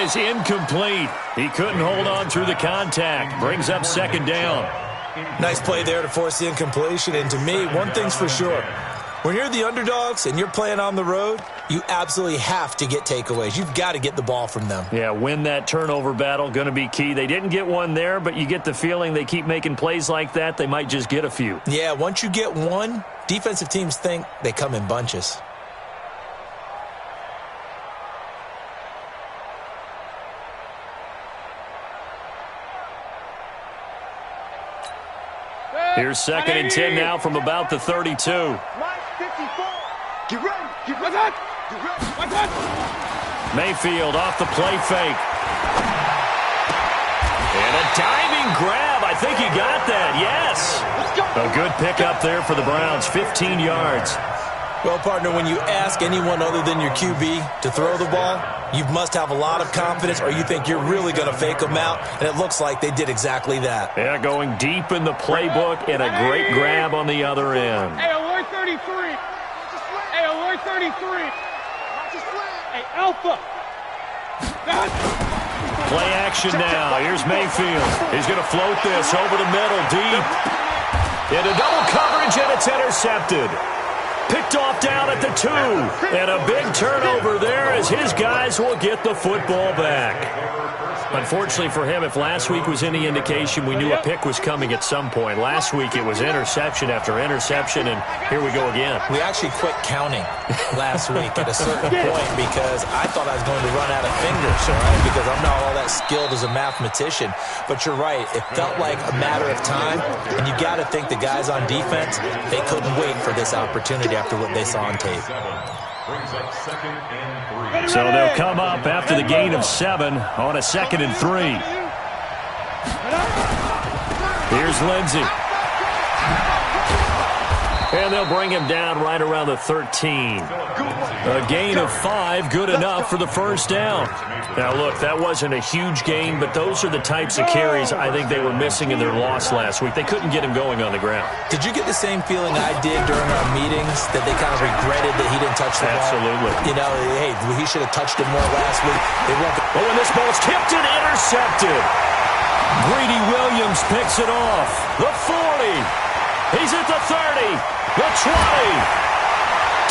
is incomplete. He couldn't hold on through the contact. Brings up second down. Nice play there to force the incompletion. And to me, one thing's for sure. When you're the underdogs and you're playing on the road, you absolutely have to get takeaways. You've got to get the ball from them. Yeah, win that turnover battle, going to be key. They didn't get one there, but you get the feeling they keep making plays like that, they might just get a few. Yeah, once you get one, defensive teams think they come in bunches. Here's second and 10 now from about the 32. Get ready. Get ready. Mayfield off the play fake. And a diving grab. I think he got that. Yes. A good pickup there for the Browns. 15 yards. Well, partner, when you ask anyone other than your QB to throw the ball, you must have a lot of confidence or you think you're really going to fake them out, and it looks like they did exactly that. Yeah, going deep in the playbook and a great grab on the other end. Hey, alert 33. Hey, alert 33. Hey, Alpha. Play action now. Here's Mayfield. He's going to float this over the middle, deep. Into double coverage, and it's intercepted. Picked off down at the 2. And a big turnover there as his guys will get the football back. Unfortunately for him, if last week was any indication, we knew a pick was coming at some point. Last week it was interception after interception, and here we go again. We actually quit counting last week at a certain point because I thought I was going to run out of fingers, right? Because I'm not all that skilled as a mathematician. But you're right. It felt like a matter of time, and you got to think the guys on defense, they couldn't wait for this opportunity after what they saw on tape. So they'll come up after the gain of 7 on a 2nd and 3. Here's Lindsey. And they'll bring him down right around the 13. A gain of 5, good enough for the first down. Now, look, that wasn't a huge gain, but those are the types of carries I think they were missing in their loss last week. They couldn't get him going on the ground. Did you get the same feeling I did during our meetings, that they kind of regretted that he didn't touch the ball? Absolutely. You know, hey, he should have touched it more last week. They weren't. Oh, and this ball's tipped and intercepted. Greedy Williams picks it off. The 40. He's at the 30. The 20.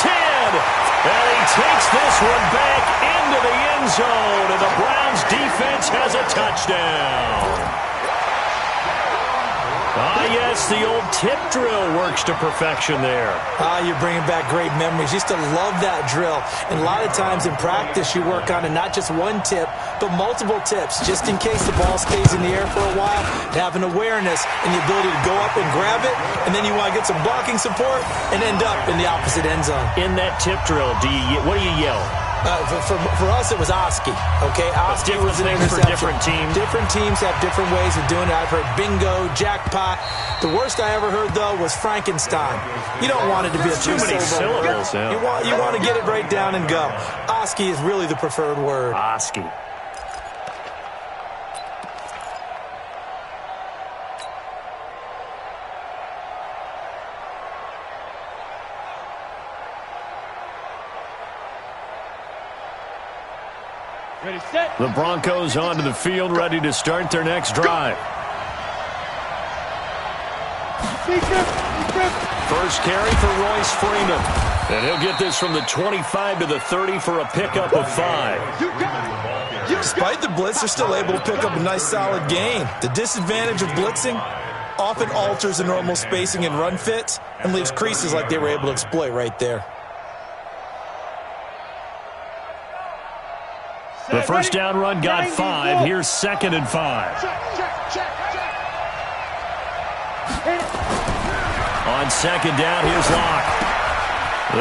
10. And he takes this one back into the end zone, and the Browns defense has a touchdown. Ah, yes, the old tip drill works to perfection there. Ah, you're bringing back great memories. Used to love that drill. And a lot of times in practice, you work on it, not just one tip, but multiple tips, just in case the ball stays in the air for a while, to have an awareness and the ability to go up and grab it, and then you want to get some blocking support and end up in the opposite end zone. In that tip drill, what do you yell? For us, it was Oski. Okay, Oski was an interception. For different teams. Different teams have different ways of doing it. I've heard bingo, jackpot. The worst I ever heard, though, was Frankenstein. You don't want it to be a too many syllables. Yeah. You want to get it right down and go. Oski is really the preferred word. Oski. Ready, set. The Broncos onto the field, ready to start their next drive. First carry for Royce Freeman. And he'll get this from the 25 to the 30 for a pickup of 5. Despite the blitz, they're still able to pick up a nice solid gain. The disadvantage of blitzing often alters the normal spacing and run fits and leaves creases like they were able to exploit right there. The first down run got 5. Here's 2nd and 5. On second down, here's Locke.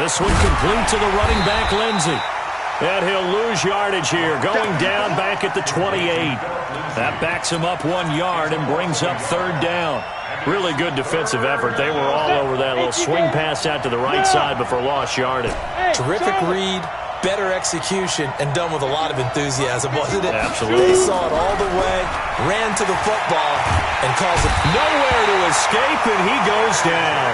This one complete to the running back, Lindsey. And he'll lose yardage here, going down back at the 28. That backs him up 1 yard and brings up 3rd down. Really good defensive effort. They were all over that little swing pass out to the right side before lost yardage. Terrific read. Better execution, and done with a lot of enthusiasm, wasn't it? Absolutely. He saw it all the way, ran to the football, and calls it nowhere to escape, and he goes down.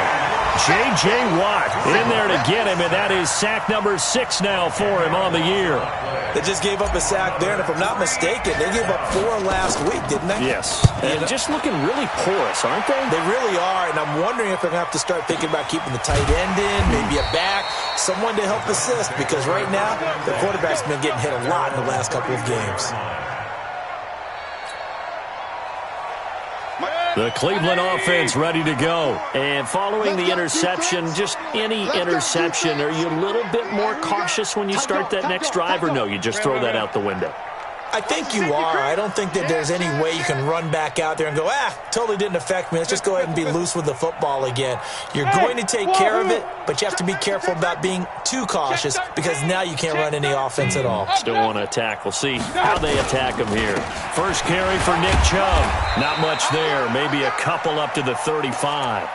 J.J. Watt in there to get him, and that is sack number 6 now for him on the year. They just gave up a sack there, and if I'm not mistaken, they gave up 4 last week, didn't they? Yes, and just looking really porous, aren't they? They really are, and I'm wondering if they're going to have to start thinking about keeping the tight end in, maybe a back, someone to help assist, because right now, the quarterback's been getting hit a lot in the last couple of games. The Cleveland offense ready to go. And following the interception, just any interception, are you a little bit more cautious when you start that next drive, or no, you just throw that out the window? I think you are. I don't think that there's any way you can run back out there and go, totally didn't affect me. Let's just go ahead and be loose with the football again. You're going to take care of it, but you have to be careful about being too cautious because now you can't run any offense at all. Still want to attack. We'll see how they attack him here. First carry for Nick Chubb. Not much there. Maybe a couple up to the 35.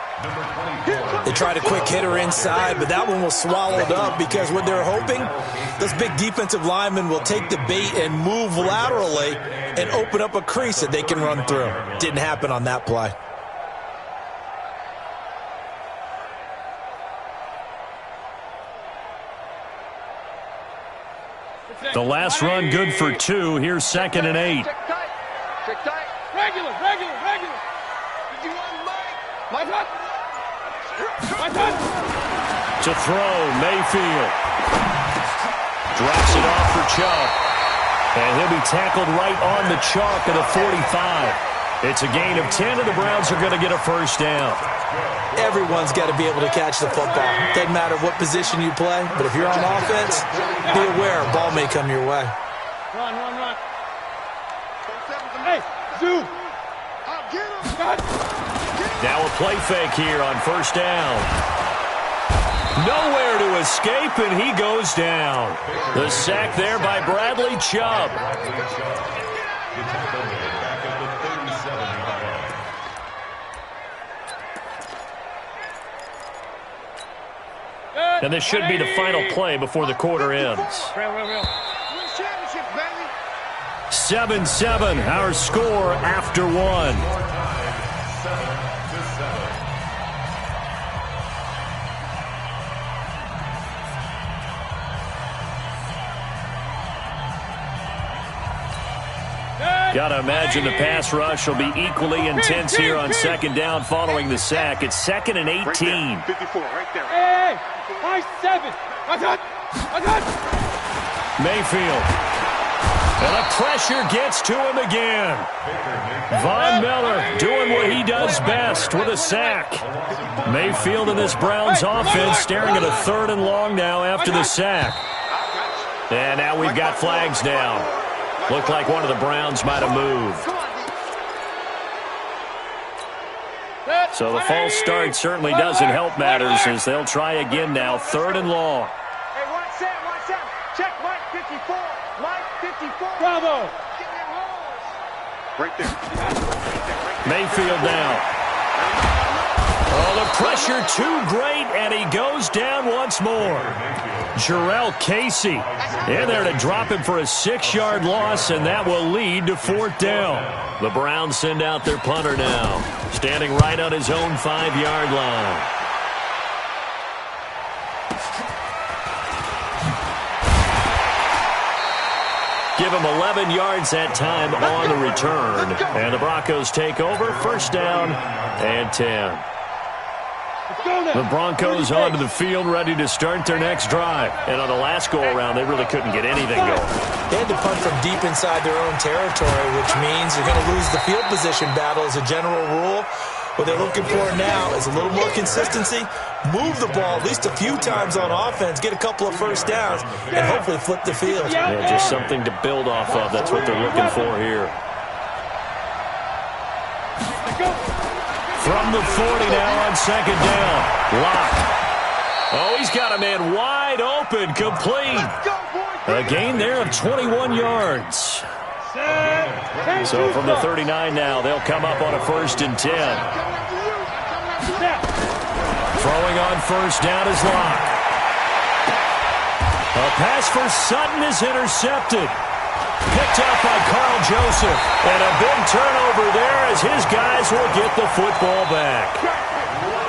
They tried a quick hitter inside, but that one was swallowed up because what they're hoping, those big defensive linemen will take the bait and move laterally and open up a crease that they can run through. Didn't happen on that play. The last run good for 2. Here's 2nd and 8. Check tight. Regular. Did you want my touch? To throw, Mayfield. Drops it off for Chubb. And he'll be tackled right on the chalk of the 45. It's a gain of 10, and the Browns are going to get a first down. Everyone's got to be able to catch the football. Doesn't matter what position you play, but if you're on offense, be aware a ball may come your way. Run. Hey, zoom. Now a play fake here on first down. Nowhere to escape, and he goes down. The sack there by Bradley Chubb. And this should be the final play before the quarter ends. 7-7, our score after 1. Gotta imagine the pass rush will be equally intense here on 2nd down following the sack. It's 2nd and 18. Right there, 54, right there. Hey, 5-7. I got. Mayfield. And the pressure gets to him again. Von Miller doing what he does best with a sack. Mayfield and this Browns offense staring at a 3rd and long now after the sack. And now we've got flags down. Looked like one of the Browns might have moved. So the false start certainly doesn't help matters as they'll try again now. 3rd and long. Hey, watch that. Check Mike 54. Mike 54. Bravo. Right there. Mayfield now. Oh, the pressure too great, and he goes down once more. Jarrell Casey in there to drop him for a 6-yard loss, and that will lead to 4th down. The Browns send out their punter now, standing right on his own 5-yard line. Give him 11 yards that time on the return, and the Broncos take over. 1st down and 10. The Broncos onto the field, ready to start their next drive. And on the last go-around, they really couldn't get anything going. They had to punt from deep inside their own territory, which means you're going to lose the field position battle as a general rule. What they're looking for now is a little more consistency, move the ball at least a few times on offense, get a couple of first downs, and hopefully flip the field. Yeah, just something to build off of. That's what they're looking for here. From the 40 now on 2nd down. Lock. Oh, he's got a man wide open, complete. A gain there of 21 yards. So from the 39 now, they'll come up on a 1st and 10. Throwing on 1st down is Lock. A pass for Sutton is intercepted. Picked up by Carl Joseph. And a big turnover there as his guys will get the football back.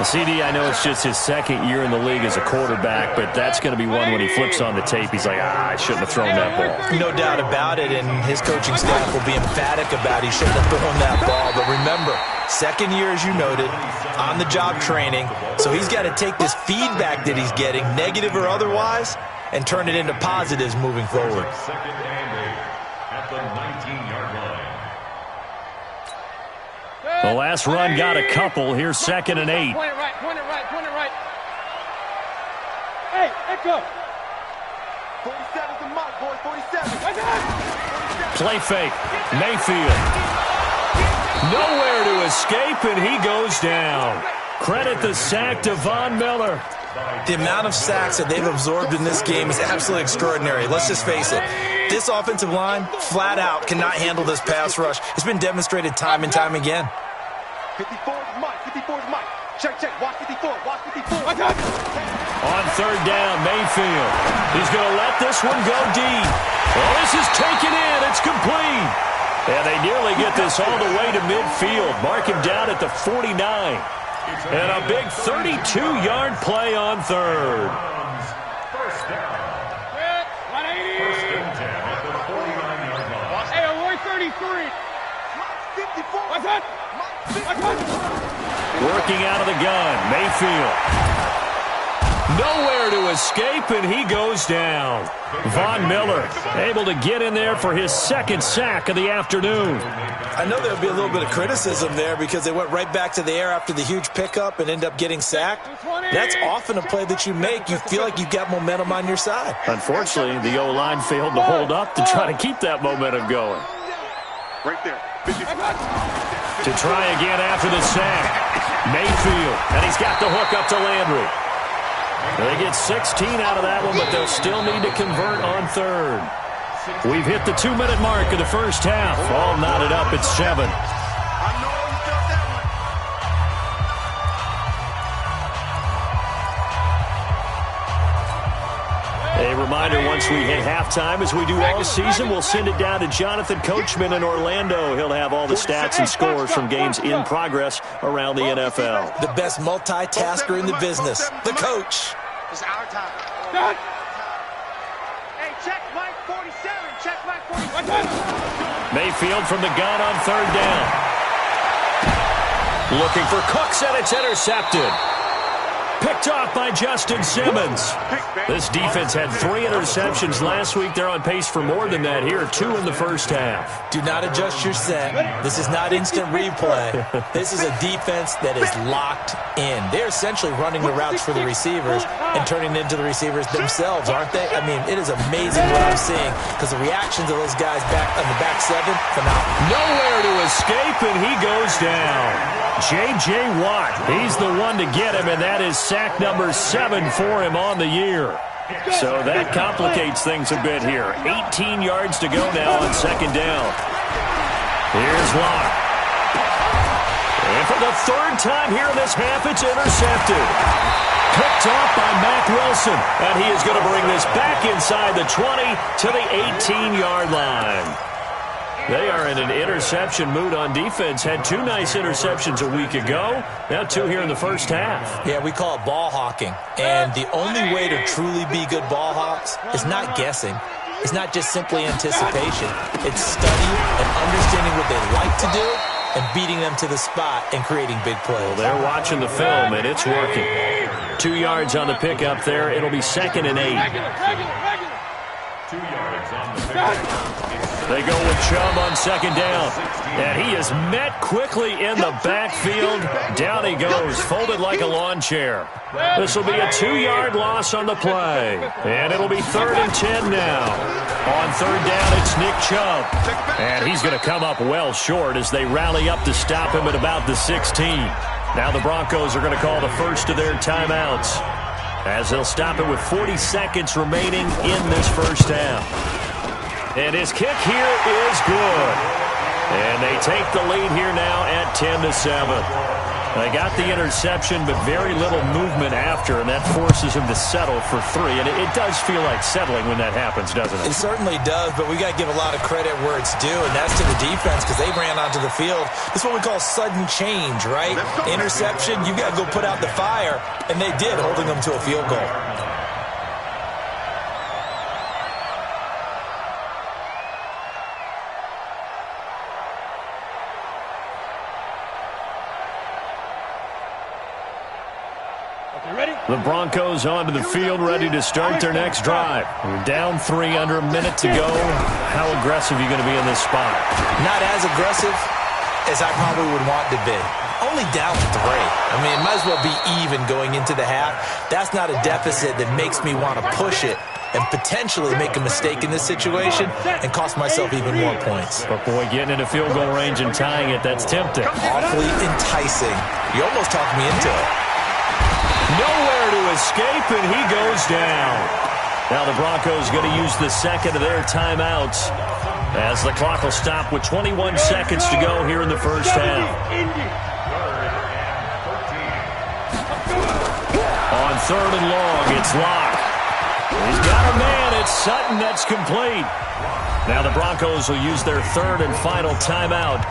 CD, I know it's just his second year in the league as a quarterback, but that's going to be one when he flips on the tape. He's like, I shouldn't have thrown that ball. No doubt about it, and his coaching staff will be emphatic about he shouldn't have thrown that ball. But remember, second year, as you noted, on-the-job training, so he's got to take this feedback that he's getting, negative or otherwise, and turn it into positives moving forward. The last run got a couple. Here's 2nd and 8. Point it right, point it right, point it right. Hey, let go. 47's the mark, boys, 47. Play fake. Mayfield. Nowhere to escape, and he goes down. Credit the sack to Von Miller. The amount of sacks that they've absorbed in this game is absolutely extraordinary. Let's just face it. This offensive line, flat out, cannot handle this pass rush. It's been demonstrated time and time again. 54's Mike, 54's Mike. Check, watch 54, watch 54. On 3rd down, Mayfield. He's going to let this one go deep. Well, this is taken in. It's complete. And they nearly get this all the way to midfield. Mark him down at the 49. And a big 32-yard play on 3rd. First down. 180. Hey, Roy 33. 54. What's that? Working out of the gun, Mayfield. Nowhere to escape, and he goes down. Von Miller able to get in there for his 2nd sack of the afternoon. I know there'll be a little bit of criticism there because they went right back to the air after the huge pickup and end up getting sacked. That's often a play that you make. You feel like you've got momentum on your side. Unfortunately, the O-line failed to hold up to try to keep that momentum going. Right there. To try again after the sack. Mayfield, and he's got the hook up to Landry. They get 16 out of that one, but they'll still need to convert on 3rd. We've hit the 2-minute mark of the first half. All knotted up at 7. A reminder, once we hit halftime, as we do all season, we'll send it down to Jonathan Coachman in Orlando. He'll have all the stats and scores from games in progress around the NFL. The best multitasker in the business, the coach. It's our time. Hey, check Mike 47. Check Mike 47. Mayfield from the gun on 3rd down. Looking for Cooks, and it's intercepted. Picked off by Justin Simmons. This defense had 3 interceptions last week. They're on pace for more than that here. 2 in the first half. Do not adjust your set. This is not instant replay. This is a defense that is locked in. They're essentially running the routes for the receivers and turning it into the receivers themselves, aren't they? I mean, it is amazing what I'm seeing because the reactions of those guys back on the back 7, phenomenal. Nowhere to escape, and he goes down. J.J. Watt, he's the one to get him, and that is sack number 7 for him on the year. So that complicates things a bit here. 18 yards to go now on 2nd down. Here's Locke. And for the 3rd time here in this half, it's intercepted. Picked off by Mack Wilson, and he is going to bring this back inside the 20 to the 18-yard line. They are in an interception mood on defense. Had 2 nice interceptions a week ago. Now 2 here in the first half. Yeah, we call it ball hawking. And the only way to truly be good ball hawks is not guessing. It's not just simply anticipation. It's studying and understanding what they like to do and beating them to the spot and creating big plays. Well, they're watching the film, and it's working. 2 yards on the pickup there. It'll be 2nd and 8. 2 yards on the pickup. They go with Chubb on 2nd down. And he is met quickly in the backfield. Down he goes, folded like a lawn chair. This will be a 2-yard loss on the play. And it'll be 3rd and 10 now. On 3rd down, it's Nick Chubb. And he's going to come up well short as they rally up to stop him at about the 16. Now the Broncos are going to call the first of their timeouts, as they'll stop it with 40 seconds remaining in this first half. And his kick here is good. And they take the lead here now at 10-7. They got the interception, but very little movement after, and that forces him to settle for 3. And it does feel like settling when that happens, doesn't it? It certainly does, but we got to give a lot of credit where it's due, and that's to the defense because they ran onto the field. This is what we call sudden change, right? Interception, you got to go put out the fire, and they did, holding them to a field goal. The Broncos onto the field, ready to start their next drive. We're down 3, under a minute to go. How aggressive are you going to be in this spot? Not as aggressive as I probably would want to be. Only down 3. I mean, it might as well be even going into the half. That's not a deficit that makes me want to push it and potentially make a mistake in this situation and cost myself even more points. But, boy, getting into field goal range and tying it, that's tempting. Awfully enticing. You almost talked me into it. Nowhere to escape, and he goes down. Now the Broncos going to use the second of their timeouts as the clock will stop with 21 seconds to go here in the first half. On 3rd and long, it's Locke. He's got a man. It's Sutton. That's complete. Now the Broncos will use their 3rd and final timeout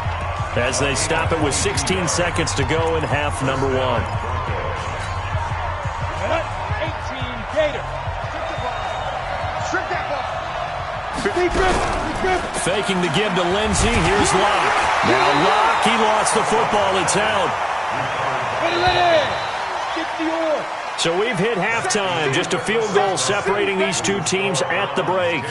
as they stop it with 16 seconds to go in half number 1. Faking the give to Lindsey. Here's Locke. Now Locke, he lost the football. It's out. So we've hit halftime. Just a field goal separating these two teams at the break.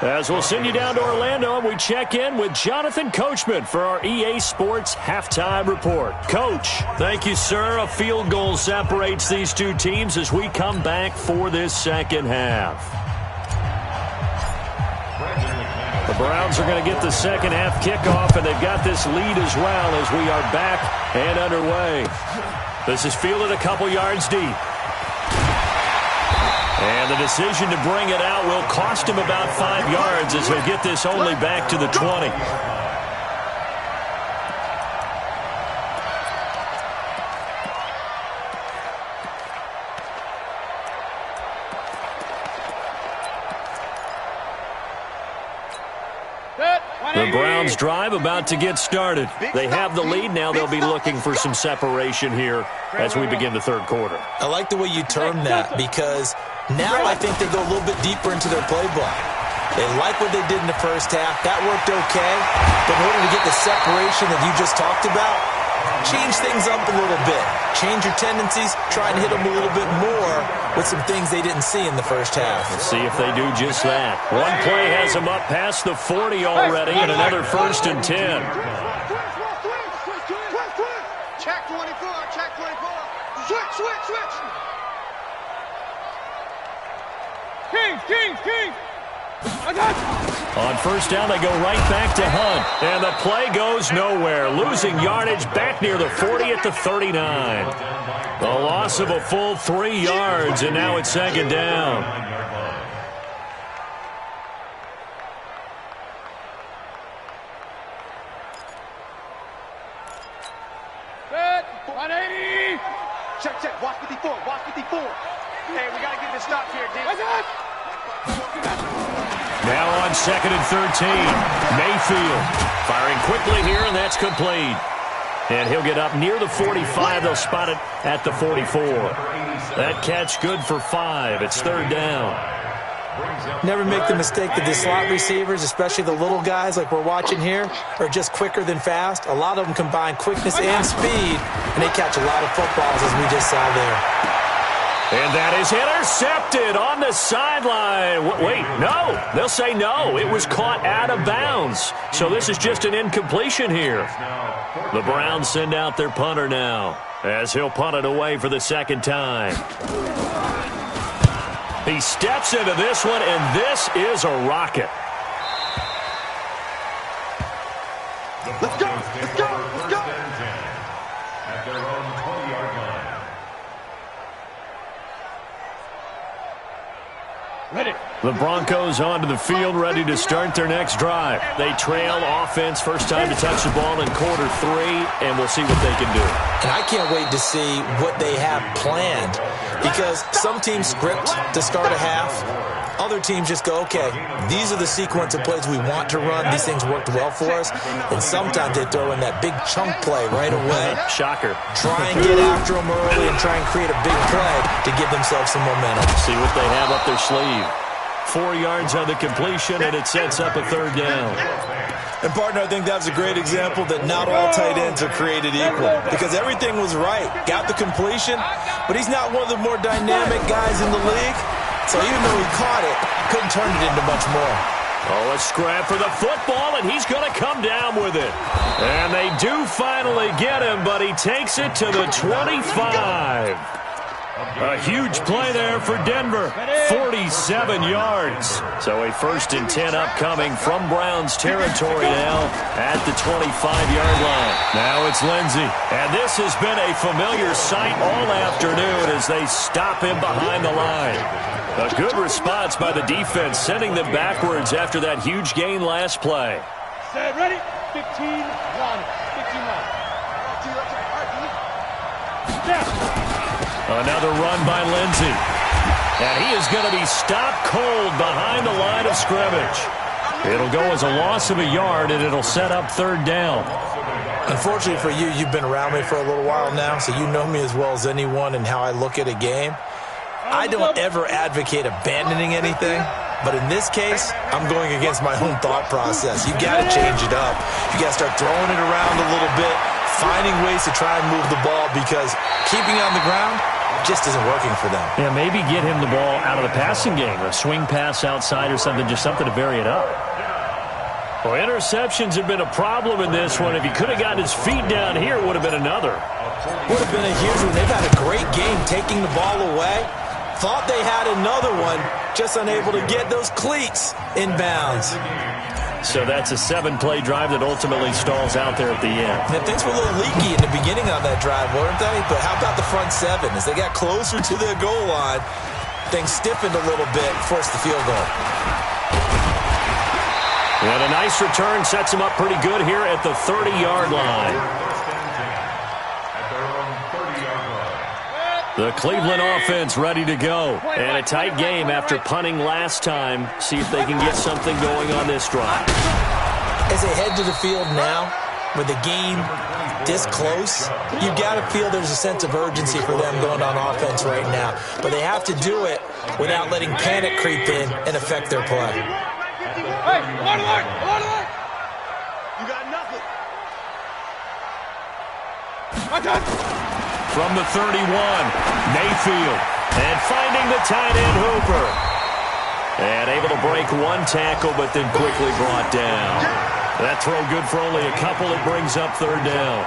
As we'll send you down to Orlando, and we check in with Jonathan Coachman for our EA Sports Halftime Report. Coach, thank you, sir. A field goal separates these two teams as we come back for this second half. The Browns are going to get the second half kickoff, and they've got this lead as well as we are back and underway. This is fielded a couple yards deep. And the decision to bring it out will cost him about 5 yards as he'll get this only back to the 20. The Browns drive about to get started. They have the lead. Now they'll be looking for some separation here as we begin the third quarter. I like the way you term that because now I think they go a little bit deeper into their playbook. They like what they did in the first half. That worked okay. But in order to get the separation that you just talked about, change things up a little bit. Change your tendencies. Try and hit them a little bit more with some things they didn't see in the first half. Let's see if they do just that. One play has them up past the 40 already, and another 1st and 10. Check 24, check 24. Switch. King. On 1st down, they go right back to Hunt. And the play goes nowhere. Losing yardage back near the 40 at the 39. The loss of a full 3 yards, and now it's 2nd down. Good. 180. Check. Watch 54. Hey, we got to get this stop here, D. Now on 2nd and 13. Mayfield firing quickly here, and that's complete. And he'll get up near the 45. They'll spot it at the 44. That catch good for 5. It's 3rd down. Never make the mistake that the slot receivers, especially the little guys like we're watching here, are just quicker than fast. A lot of them combine quickness and speed, and they catch a lot of footballs as we just saw there. And that is intercepted on the sideline. Wait, no. They'll say no. It was caught out of bounds. So this is just an incompletion here. The Browns send out their punter now as he'll punt it away for the 2nd time. He steps into this one, and this is a rocket. Let's go. At their own 20-yard line. Ready. The Broncos onto the field, ready to start their next drive. They trail offense, first time to touch the ball in quarter 3, and we'll see what they can do. And I can't wait to see what they have planned, because some teams script to start a half. Other teams just go, okay, these are the sequence of plays we want to run. These things worked well for us. And sometimes they throw in that big chunk play right away. Shocker. Try and get after them early and try and create a big play to give themselves some momentum. See what they have up their sleeve. 4 yards on the completion, and it sets up a third down. And, partner, I think that was a great example that not all tight ends are created equal, because everything was right. Got the completion, but he's not one of the more dynamic guys in the league. So even though he caught it, couldn't turn it into much more. Oh, a scrap for the football, and he's going to come down with it. And they do finally get him, but he takes it to the 25. A huge play there for Denver, 47 yards. So a 1st and 10 upcoming from Browns territory now at the 25-yard line. Now it's Lindsey, and this has been a familiar sight all afternoon as they stop him behind the line. A good response by the defense, sending them backwards after that huge gain last play. Set, ready? 15-1. 15-1. Step. Another run by Lindsey. And he is going to be stopped cold behind the line of scrimmage. It'll go as a loss of a yard, and it'll set up 3rd down. Unfortunately for you, you've been around me for a little while now, so you know me as well as anyone and how I look at a game. I don't ever advocate abandoning anything, but in this case, I'm going against my own thought process. You've got to change it up. You got to start throwing it around a little bit, finding ways to try and move the ball, because keeping it on the ground just isn't working for them. Yeah, maybe get him the ball out of the passing game, a swing pass outside or something, just something to vary it up. Well, interceptions have been a problem in this one. If he could have gotten his feet down here, it would have been another. Would have been a huge one. They've had a great game taking the ball away. Thought they had another one, just unable to get those cleats in bounds. So that's a 7-play drive that ultimately stalls out there at the end. And things were a little leaky in the beginning on that drive, weren't they? But how about the front 7? As they got closer to their goal line, things stiffened a little bit, forced the field goal. And a nice return sets him up pretty good here at the 30-yard line. The Cleveland offense ready to go. And a tight game after punting last time. See if they can get something going on this drive. As they head to the field now, with the game this close, you've got to feel there's a sense of urgency for them going on offense right now. But they have to do it without letting panic creep in and affect their play. Hey, alert! You got nothing. From the 31, Mayfield. And finding the tight end, Hooper. And able to break one tackle, but then quickly brought down. That throw good for only a couple. It brings up 3rd down.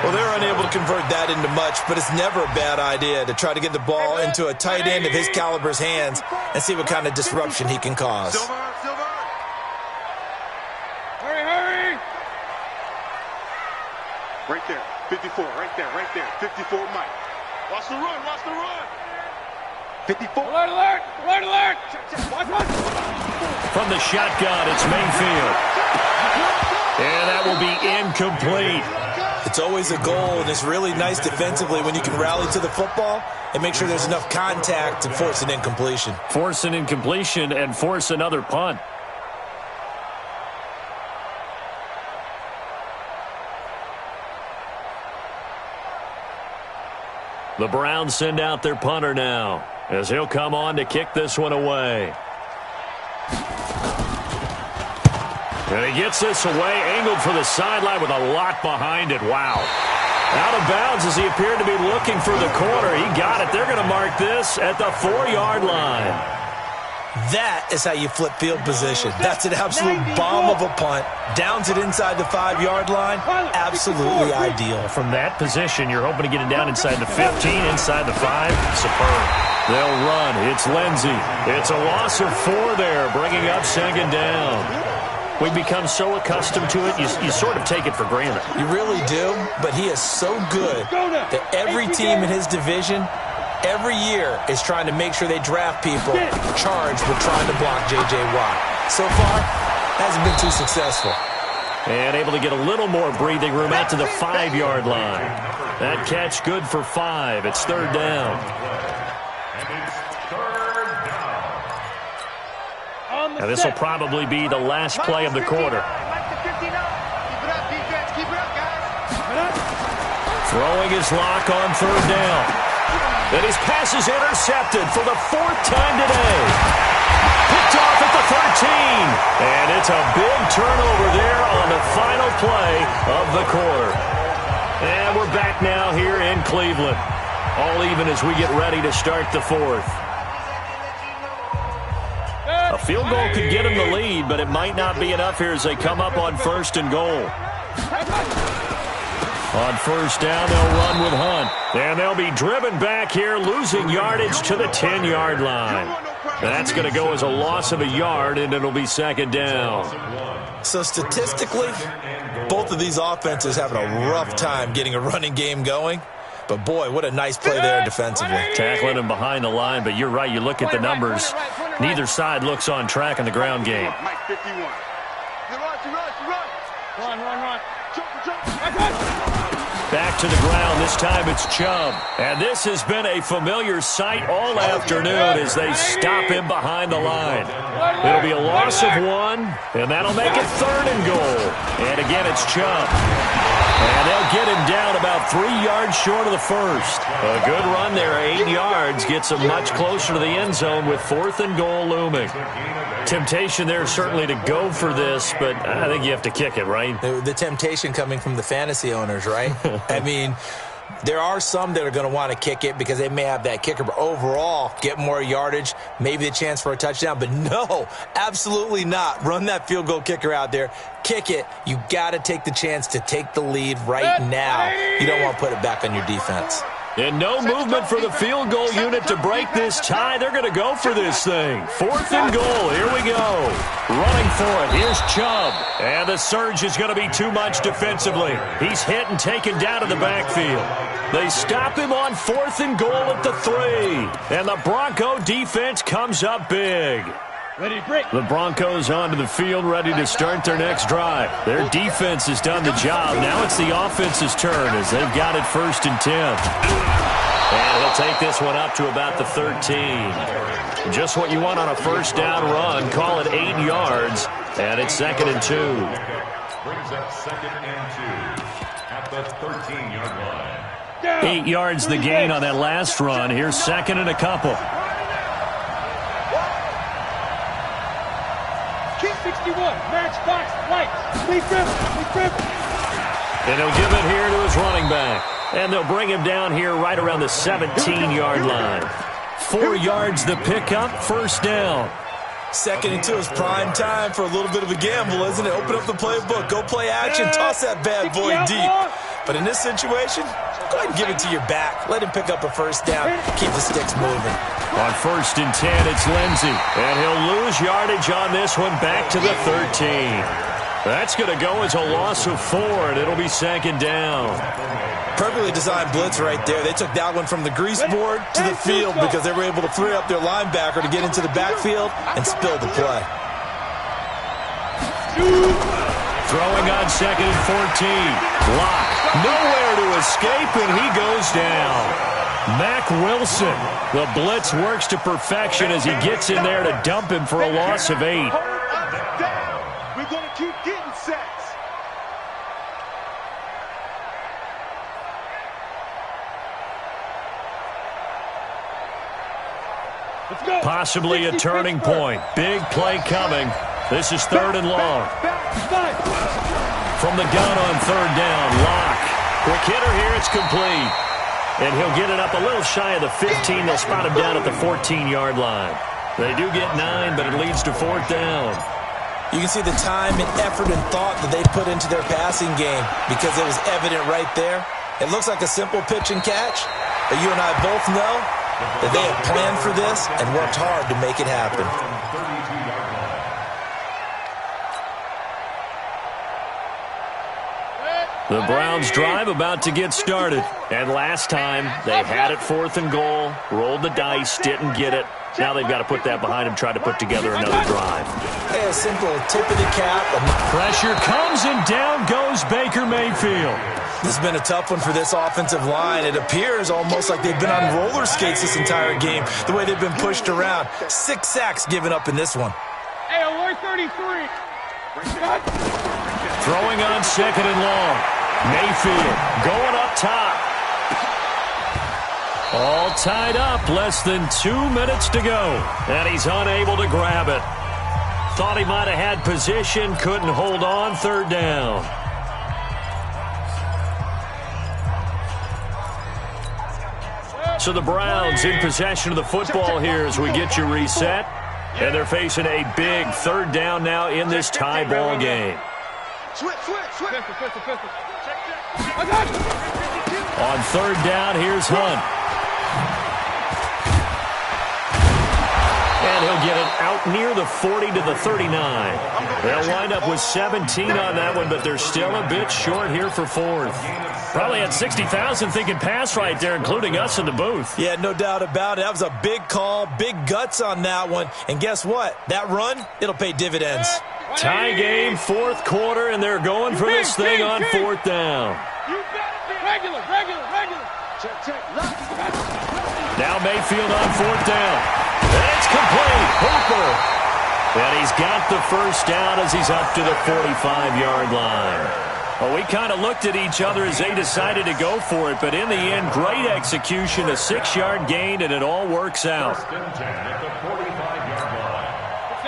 Well, they're unable to convert that into much, but it's never a bad idea to try to get the ball into a tight end of his caliber's hands and see what kind of disruption he can cause. Hurry! Right there, 54, right there. 54, Mike. Watch the run. 54. Alert! Watch. From the shotgun, it's Mayfield. And that will be incomplete. It's always a goal, and it's really nice defensively when you can rally to the football and make sure there's enough contact to force an incompletion. Force an incompletion and force another punt. The Browns send out their punter now, as he'll come on to kick this one away. And he gets this away, angled for the sideline with a lot behind it. Wow. Out of bounds as he appeared to be looking for the corner. He got it. They're going to mark this at the 4-yard line. That is how you flip field position. That's an absolute bomb of a punt. Downs it inside the 5-yard line. Absolutely ideal. From that position, you're hoping to get it down inside the 15, inside the 5. Superb. They'll run. It's Lindsey. It's a loss of 4 there, bringing up 2nd down. We've become so accustomed to it, you sort of take it for granted. You really do, but he is so good that every team in his division every year is trying to make sure they draft people charged with trying to block J.J. Watt. So far, hasn't been too successful. And able to get a little more breathing room out to the 5-yard line. That catch good for 5. It's third down. Now this will probably be the last play of the quarter. Throwing his lock on third down. And his pass is intercepted for the 4th time today. Picked off at the 13. And it's a big turnover there on the final play of the quarter. And we're back now here in Cleveland. All even as we get ready to start the 4th. A field goal could get them the lead, but it might not be enough here as they come up on 1st and goal. On 1st down, they'll run with Hunt. And they'll be driven back here, losing yardage to the 10-yard line. That's going to go as a loss of a yard, and it'll be 2nd down. So statistically, both of these offenses having a rough time getting a running game going. But, boy, what a nice play there defensively. Tackling him behind the line, but you're right. You look at the numbers. Neither side looks on track in the ground game. Back to the ground. This time it's Chubb. And this has been a familiar sight all afternoon as they stop him behind the line. It'll be a loss of 1, and that'll make it 3rd and goal. And again, it's Chubb. And they'll get him down about 3 yards short of the 1st. A good run there, 8 yards, gets him much closer to the end zone with 4th and goal looming. Temptation there certainly to go for this, but I think you have to kick it, right? The temptation coming from the fantasy owners, right? I mean, there are some that are going to want to kick it because they may have that kicker, but overall, get more yardage, maybe a chance for a touchdown. But no, absolutely not. Run that field goal kicker out there. Kick it. You got to take the chance to take the lead right now. You don't want to put it back on your defense. And no movement for the field goal unit to break this tie. They're going to go for this thing. 4th and goal. Here we go. Running for it. Here's Chubb. And the surge is going to be too much defensively. He's hit and taken down to the backfield. They stop him on 4th and goal at the 3. And the Bronco defense comes up big. The Broncos onto the field, ready to start their next drive. Their defense has done the job. Now it's the offense's turn as they've got it 1st and 10. And he'll take this one up to about the 13. Just what you want on a 1st down run. Call it 8 yards, and it's 2nd and 2. Brings up 2nd and 2 at the 13-yard line. 8 yards the gain on that last run. Here's 2nd and a couple. 61, matchbox, lights, lead grip. And he'll give it here to his running back. And they'll bring him down here right around the 17-yard line. 4 yards the pickup, 1st down. 2nd and 2 is prime time for a little bit of a gamble, isn't it? Open up the playbook, go play action, toss that bad boy deep. But in this situation, go ahead and give it to your back. Let him pick up a 1st down, keep the sticks moving. On 1st and 10, it's Lindsey. And he'll lose yardage on this one back to the 13. That's going to go as a loss of 4, and it'll be 2nd down. Perfectly designed blitz right there. They took that one from the grease board to the field because they were able to free up their linebacker to get into the backfield and spill the play. Throwing on 2nd and 14. Lock. Nowhere to escape, and he goes down. Mack Wilson. The blitz works to perfection as he gets in there to dump him for a loss of 8. We're going to keep getting sacks. Possibly a turning point. Big play coming. This is 3rd and long. From the gun on 3rd down, Lock. Quick hitter here, it's complete. And he'll get it up a little shy of the 15. They'll spot him down at the 14-yard line. They do get 9, but it leads to 4th down. You can see the time and effort and thought that they put into their passing game because it was evident right there. It looks like a simple pitch and catch, but you and I both know that they have planned for this and worked hard to make it happen. The Browns drive about to get started. And last time, they had it 4th and goal, rolled the dice, didn't get it. Now they've got to put that behind them, try to put together another drive. Hey, a simple tip of the cap. Pressure comes, and down goes Baker Mayfield. This has been a tough one for this offensive line. It appears almost like they've been on roller skates this entire game, the way they've been pushed around. 6 sacks given up in this one. Hey, alert 33. Throwing on 2nd and long. Mayfield going up top. All tied up, less than 2 minutes to go. And he's unable to grab it. Thought he might have had position, couldn't hold on, 3rd down. So the Browns in possession of the football here as we get you reset. And they're facing a big 3rd down now in this tie ball game. On 3rd down, here's Hunt. And he'll get it out near the 40 to the 39. They'll wind up with 17 on that one, but they're still a bit short here for 4th. Probably had 60,000 thinking pass right there, including us in the booth. Yeah, no doubt about it. That was a big call, big guts on that one. And guess what? That run, it'll pay dividends. Tie game, 4th quarter, and they're going for this thing on 4th down. Regular. Now Mayfield on 4th down. And it's complete. Hooper. And he's got the 1st down as he's up to the 45-yard line. Well, we kind of looked at each other as they decided to go for it, but in the end, great execution, a 6-yard gain, and it all works out.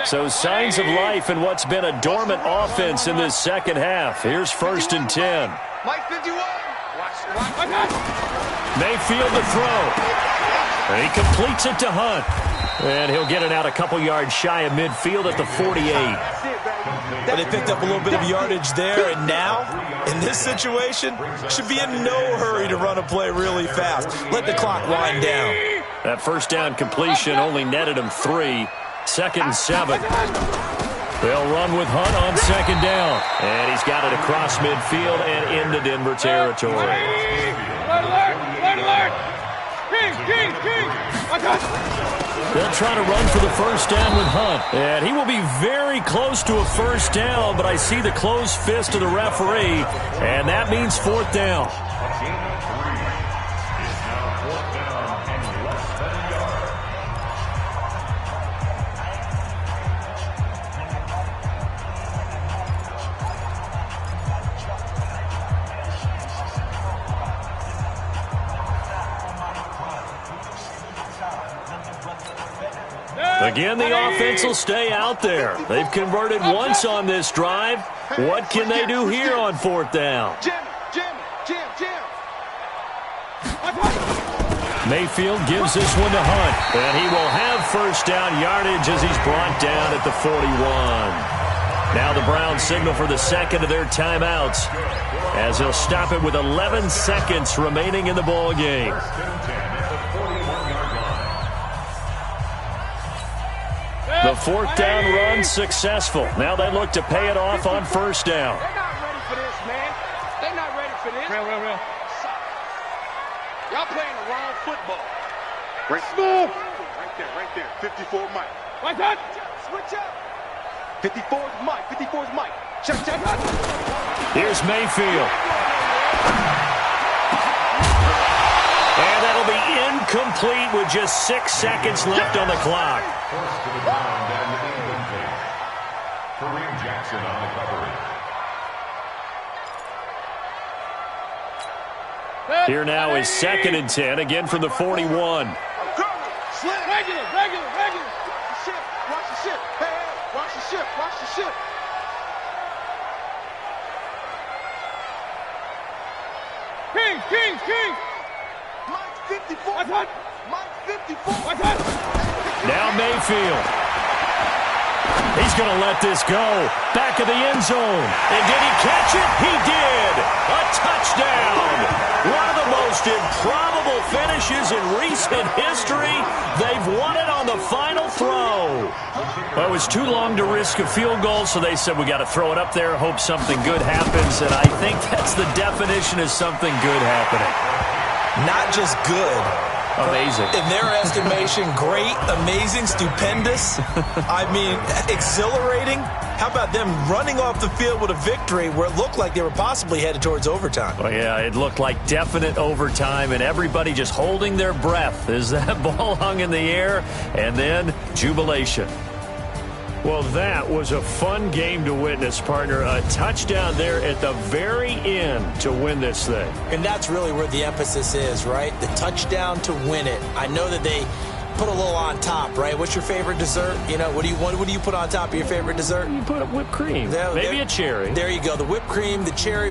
So signs of life in what's been a dormant offense in this second half. Here's 1st and 10. Mike 51. Mayfield to throw. And he completes it to Hunt. And he'll get it out a couple yards shy of midfield at the 48. But they picked up a little bit of yardage there, and now, in this situation, should be in no hurry to run a play really fast. Let the clock wind down. That 1st down completion only netted him 3. 2nd and 7. They'll run with Hunt on 2nd down. And he's got it across midfield and into Denver territory. Alert. King. They'll try to run for the 1st down with Hunt. And he will be very close to a 1st down, but I see the closed fist of the referee, and that means 4th down. Again, the offense will stay out there. They've converted once on this drive. What can they do here on 4th down? Jam. Mayfield gives this one to Hunt. And he will have 1st down yardage as he's brought down at the 41. Now the Browns signal for the 2nd of their timeouts as they'll stop it with 11 seconds remaining in the ball game. The 4th down run successful. Now they look to pay it off on 1st down. They're not ready for this, man. They're not ready for this. Real. Y'all playing the wrong football. Smooth. Right there. 54 Mike. Like that. Switch up. 54's Mike. Check. Here's Mayfield. And that'll be incomplete with just 6 seconds left on the clock. Jackson on the coverage. Here now is 2nd and 10, again from the 41. Regular. Watch the ship. Hey, watch the ship. King. Mike 54. Mike 54. Now Mayfield. He's going to let this go. Back of the end zone. And did he catch it? He did. A touchdown. One of the most improbable finishes in recent history. They've won it on the final throw. Well, it was too long to risk a field goal, so they said we got to throw it up there, hope something good happens, and I think that's the definition of something good happening. Not just good. Amazing. In their estimation, great, amazing, stupendous. I mean, exhilarating. How about them running off the field with a victory where it looked like they were possibly headed towards overtime? Oh, yeah, it looked like definite overtime, and everybody just holding their breath as that ball hung in the air, and then jubilation. Well, that was a fun game to witness, partner. A touchdown there at the very end to win this thing. And that's really where the emphasis is, right? The touchdown to win it. I know that they put a little on top, right? What's your favorite dessert? You know, what do you put on top of your favorite dessert? You put up whipped cream. Maybe a cherry. There you go. The whipped cream, the cherry.